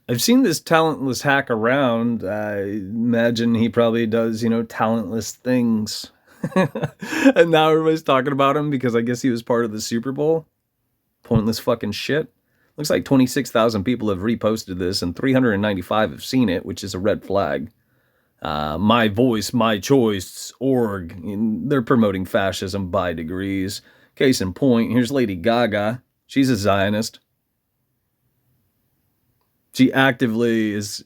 I've seen this talentless hack around. I imagine he probably does, talentless things. And now everybody's talking about him because I guess he was part of the Super Bowl. Pointless fucking shit. Looks like 26,000 people have reposted this and 395 have seen it, which is a red flag. My voice, my choice, org. They're promoting fascism by degrees. Case in point, here's Lady Gaga. She's a Zionist. She actively is,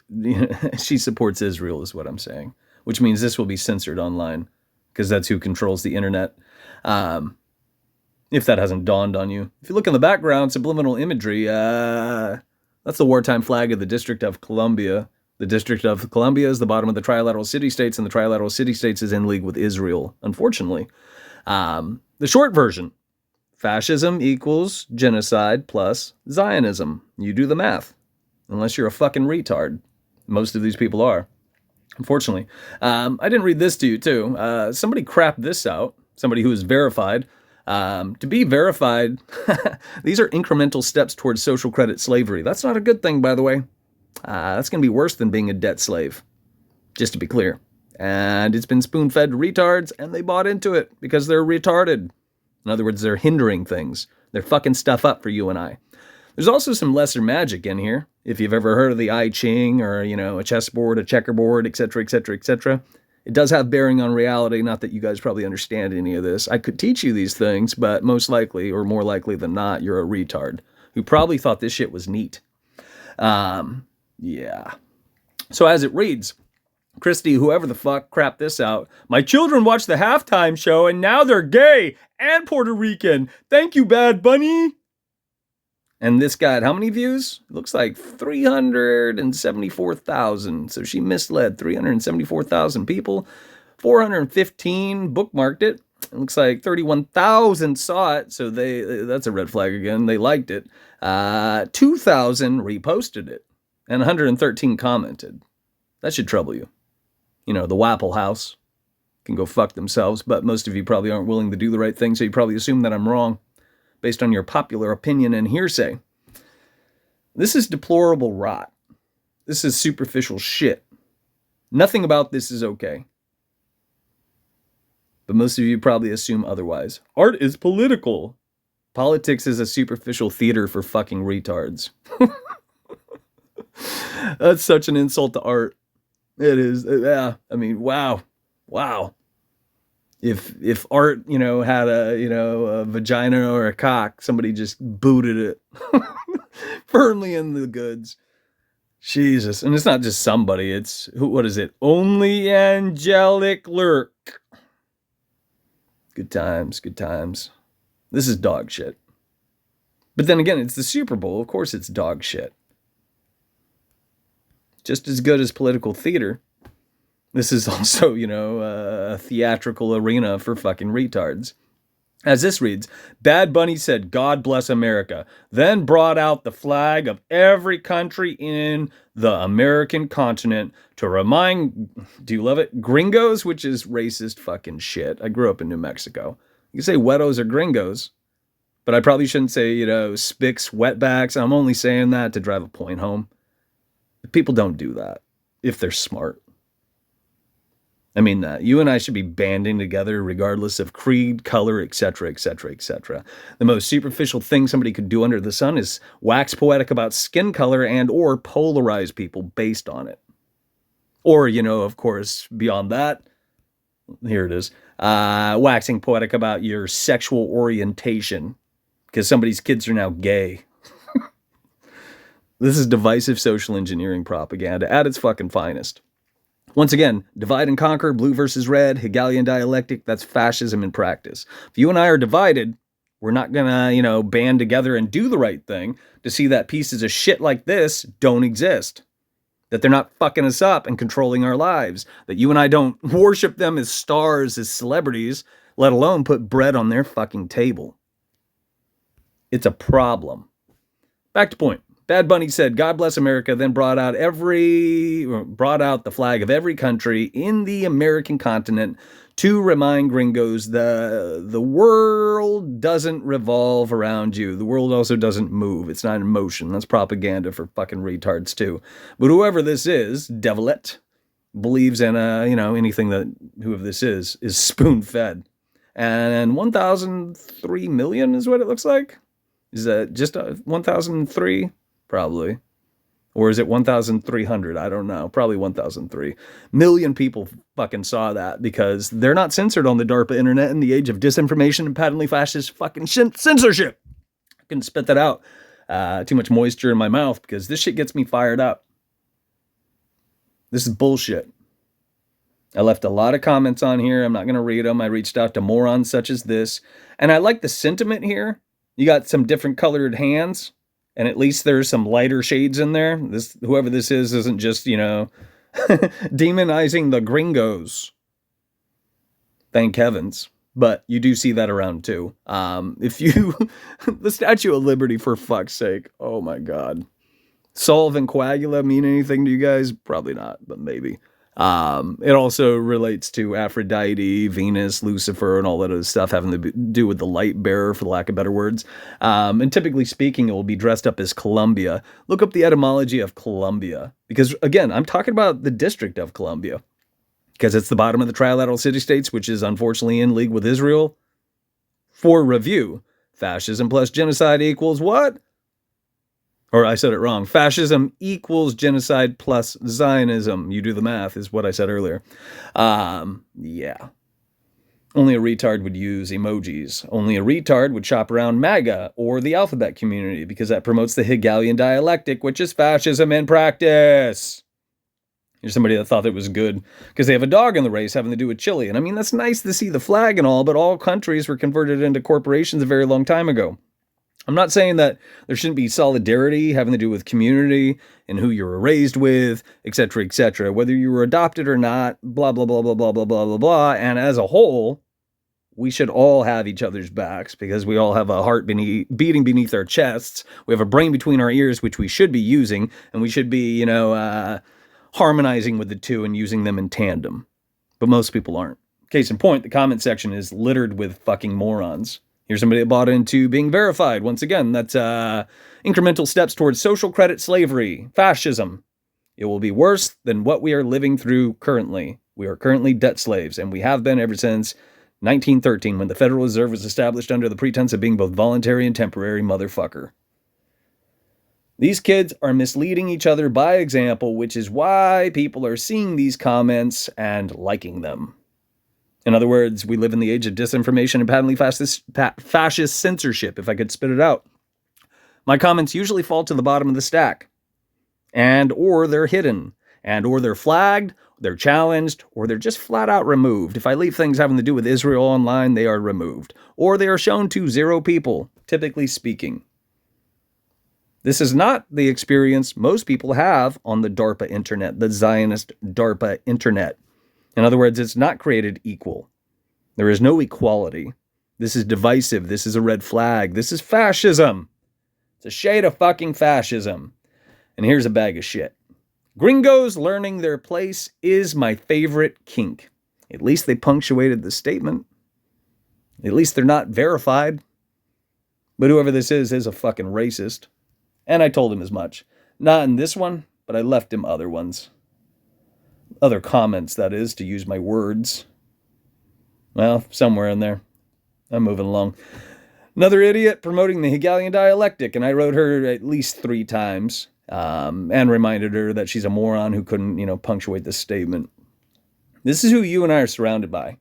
she supports Israel, is what I'm saying, which means this will be censored online because that's who controls the internet. If that hasn't dawned on you. If you look in the background, subliminal imagery, that's the wartime flag of the District of Columbia. The District of Columbia is the bottom of the trilateral city-states, and the trilateral city-states is in league with Israel, unfortunately. The short version, fascism equals genocide plus Zionism. You do the math. Unless you're a fucking retard. Most of these people are. Unfortunately. I didn't read this to you, too. Somebody crapped this out. Somebody who is verified. To be verified, these are incremental steps towards social credit slavery. That's not a good thing, by the way. That's going to be worse than being a debt slave. Just to be clear. And it's been spoon-fed to retards, and they bought into it because they're retarded. In other words, they're hindering things. They're fucking stuff up for you and I. There's also some lesser magic in here. If you've ever heard of the I Ching or, a chessboard, a checkerboard, etc., etc., etc., it does have bearing on reality. Not that you guys probably understand any of this. I could teach you these things, but most likely, or more likely than not, you're a retard who probably thought this shit was neat. Yeah. So as it reads, Christy, whoever the fuck, crapped this out. My children watched the halftime show and now they're gay and Puerto Rican. Thank you, Bad Bunny. And this got how many views? Looks like 374,000. So she misled 374,000 people. 415 bookmarked it. It looks like 31,000 saw it. So that's a red flag again. They liked it. 2,000 reposted it. And 113 commented. That should trouble you. The Wapple House can go fuck themselves. But most of you probably aren't willing to do the right thing. So you probably assume that I'm wrong, based on your popular opinion and hearsay. This is deplorable rot. This is superficial shit. Nothing about this is okay. But most of you probably assume otherwise. Art is political. Politics is a superficial theater for fucking retards. That's such an insult to art. It is. Yeah. I mean, wow. Wow. If art, had a vagina or a cock, somebody just booted it firmly in the goods. Jesus. And it's not just somebody. It's, what is it? Only angelic lurk. Good times. Good times. This is dog shit. But then again, it's the Super Bowl. Of course it's dog shit. Just as good as political theater. This is also, a theatrical arena for fucking retards. As this reads, Bad Bunny said, God bless America, then brought out the flag of every country in the American continent to remind, do you love it? Gringos, which is racist fucking shit. I grew up in New Mexico. You can say wetos or gringos, but I probably shouldn't say, spics, wetbacks. I'm only saying that to drive a point home. People don't do that if they're smart. I mean, you and I should be banding together regardless of creed, color, etc., etc., etc. The most superficial thing somebody could do under the sun is wax poetic about skin color and or polarize people based on it. Or, of course, beyond that, here it is, waxing poetic about your sexual orientation because somebody's kids are now gay. This is divisive social engineering propaganda at its fucking finest. Once again, divide and conquer, blue versus red, Hegelian dialectic, that's fascism in practice. If you and I are divided, we're not gonna, band together and do the right thing to see that pieces of shit like this don't exist. That they're not fucking us up and controlling our lives. That you and I don't worship them as stars, as celebrities, let alone put bread on their fucking table. It's a problem. Back to point. Bad Bunny said, "God bless America," then brought out the flag of every country in the American continent to remind gringos the world doesn't revolve around you. The world also doesn't move. It's not in motion. That's propaganda for fucking retards too. But whoever this is, Devilet, believes in anything that whoever this is spoon-fed. And 1,003 million is what it looks like. Is that just 1,003? Probably. Or is it 1,300? I don't know. Probably 1,003 million people fucking saw that because they're not censored on the DARPA internet in the age of disinformation and patently fascist fucking censorship. I can spit that out. Too much moisture in my mouth because this shit gets me fired up. This is bullshit. I left a lot of comments on here. I'm not going to read them. I reached out to morons such as this. And I like the sentiment here. You got some different colored hands. And at least there's some lighter shades in there. Whoever this is isn't just, demonizing the gringos. Thank heavens. But you do see that around too. The Statue of Liberty, for fuck's sake. Oh my God. Solve and coagula mean anything to you guys? Probably not, but maybe. It also relates to Aphrodite, Venus, Lucifer, and all that other stuff having to do with the light bearer, for the lack of better words. And typically speaking, it will be dressed up as Columbia. Look up the etymology of Columbia. Because, again, I'm talking about the District of Columbia. Because it's the bottom of the trilateral city-states, which is unfortunately in league with Israel. For review, fascism plus genocide equals what? Or I said it wrong. Fascism equals genocide plus Zionism. You do the math, is what I said earlier. Yeah. Only a retard would use emojis. Only a retard would shop around MAGA or the alphabet community because that promotes the Hegelian dialectic, which is fascism in practice. Here's somebody that thought it was good because they have a dog in the race having to do with Chile. And I mean, that's nice to see the flag and all, but all countries were converted into corporations a very long time ago. I'm not saying that there shouldn't be solidarity having to do with community and who you were raised with, etc., etc., whether you were adopted or not, blah, blah, blah, blah, blah, blah, blah, blah, blah. And as a whole, we should all have each other's backs because we all have a heart beating beneath our chests. We have a brain between our ears, which we should be using, and we should be, harmonizing with the two and using them in tandem. But most people aren't. Case in point, the comment section is littered with fucking morons. Here's somebody that bought into being verified. Once again, that's incremental steps towards social credit slavery, fascism. It will be worse than what we are living through currently. We are currently debt slaves, and we have been ever since 1913, when the Federal Reserve was established under the pretense of being both voluntary and temporary, motherfucker. These kids are misleading each other by example, which is why people are seeing these comments and liking them. In other words, we live in the age of disinformation and patently fascist censorship, if I could spit it out. My comments usually fall to the bottom of the stack. Or they're hidden. Or they're flagged, they're challenged, or they're just flat out removed. If I leave things having to do with Israel online, they are removed. Or they are shown to 0 people, typically speaking. This is not the experience most people have on the DARPA internet, the Zionist DARPA internet. In other words, it's not created equal. There is no equality. This is divisive. This is a red flag. This is fascism. It's a shade of fucking fascism. And here's a bag of shit. Gringos learning their place is my favorite kink. At least they punctuated the statement. At least they're not verified. But whoever this is a fucking racist. And I told him as much. Not in this one, but I left him other ones. Other comments, that is, to use my words. Well, somewhere in there. I'm moving along. Another idiot promoting the Hegelian dialectic, and I wrote her at least 3 times and reminded her that she's a moron who couldn't, punctuate this statement. This is who you and I are surrounded by.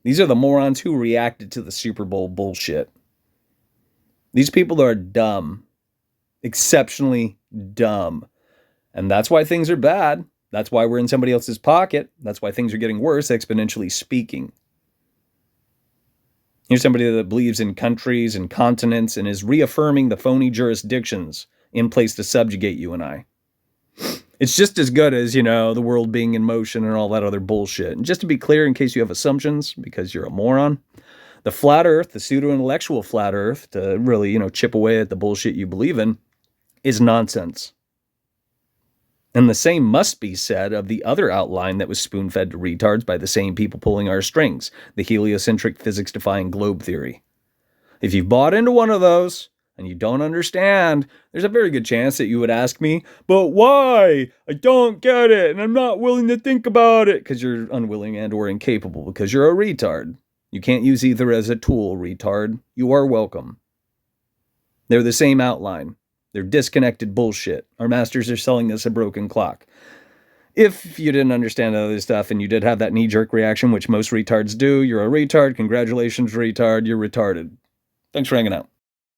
These are the morons who reacted to the Super Bowl bullshit. These people are dumb. Exceptionally dumb. And that's why things are bad. That's why we're in somebody else's pocket. That's why things are getting worse, exponentially speaking. Here's somebody that believes in countries and continents and is reaffirming the phony jurisdictions in place to subjugate you and I. It's just as good as, the world being in motion and all that other bullshit. And just to be clear, in case you have assumptions, because you're a moron, the flat earth, the pseudo-intellectual flat earth, to really, chip away at the bullshit you believe in, is nonsense. And the same must be said of the other outline that was spoon-fed to retards by the same people pulling our strings, the heliocentric physics-defying globe theory. If you've bought into one of those and you don't understand, there's a very good chance that you would ask me, but why? I don't get it, and I'm not willing to think about it, because you're unwilling and or incapable, because you're a retard. You can't use either as a tool, retard. You are welcome. They're the same outline. They're disconnected bullshit. Our masters are selling us a broken clock. If you didn't understand all this stuff and you did have that knee-jerk reaction, which most retards do, you're a retard. Congratulations, retard. You're retarded. Thanks for hanging out.